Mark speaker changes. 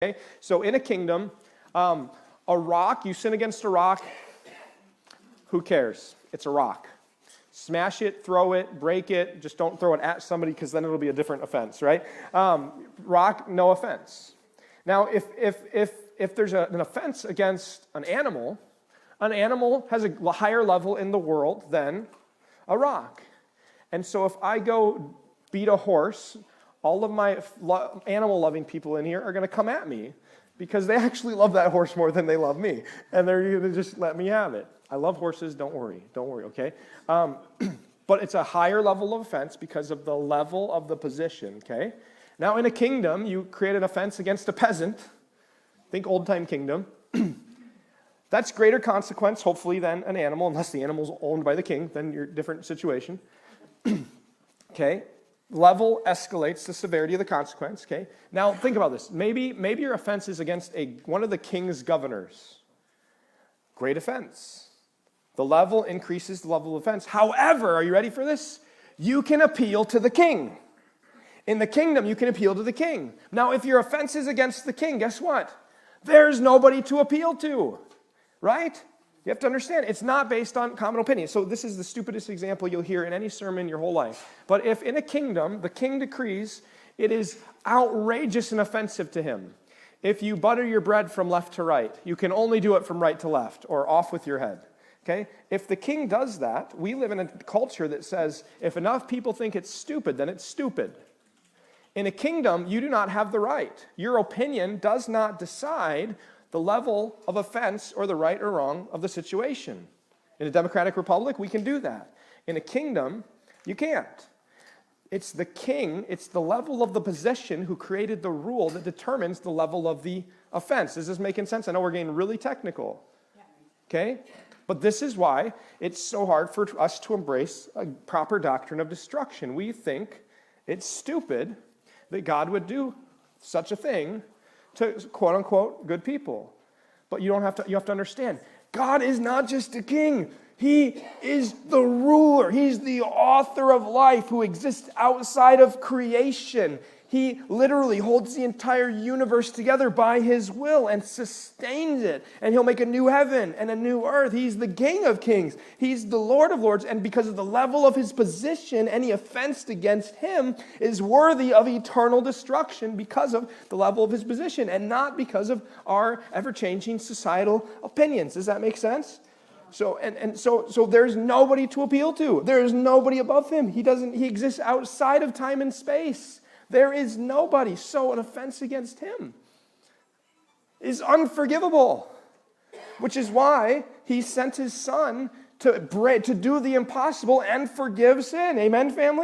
Speaker 1: Okay? So in a kingdom, a rock, you sin against a rock, who cares? It's a rock. Smash it, throw it, break it. Just don't throw it at somebody because then it'll be a different offense, right? Rock, no offense. Now, if there's an offense against an animal has a higher level in the world than a rock. And so if I go beat a horse, all of my animal-loving people in here are going to come at me because they actually love that horse more than they love me. And they're going to just let me have it. I love horses, don't worry, okay? But it's a higher level of offense because of the level of the position, okay? Now, in a kingdom, you create an offense against a peasant. Think old-time kingdom. That's greater consequence, hopefully, than an animal, unless the animal's owned by the king, then you're a different situation. Okay? Level escalates the severity of the consequence, okay? Now, think about this. Maybe your offense is against one of the king's governors. Great offense. The level increases the level of offense. However, are you ready for this? You can appeal to the king. In the kingdom, you can appeal to the king. Now, if your offense is against the king, guess what? There's nobody to appeal to, right? You have to understand, it's not based on common opinion. So this is the stupidest example you'll hear in any sermon your whole life. But if in a kingdom, the king decrees, it is outrageous and offensive to him. If you butter your bread from left to right, you can only do it from right to left or off with your head. Okay? If the king does that, we live in a culture that says if enough people think it's stupid, then it's stupid. In a kingdom, you do not have the right. Your opinion does not decide the level of offense or the right or wrong of the situation. In a democratic republic, we can do that. In a kingdom, you can't. It's the king, it's the level of the position who created the rule that determines the level of the offense. Is this making sense? I know we're getting really technical. Okay? But this is why it's so hard for us to embrace a proper doctrine of destruction. We think it's stupid that God would do such a thing to quote-unquote good people. But you have to understand, God is not just a king. He is the ruler. He's the author of life who exists outside of creation. He literally holds the entire universe together by his will and sustains it. And he'll make a new heaven and a new earth. He's the King of kings. He's the Lord of lords. And because of the level of his position, any offense against him is worthy of eternal destruction because of the level of his position and not because of our ever-changing societal opinions. Does that make sense? So there's nobody to appeal to. There is nobody above him. He exists outside of time and space. There is nobody. So an offense against him is unforgivable, which is why he sent his son to do the impossible and forgive sin. Amen, family?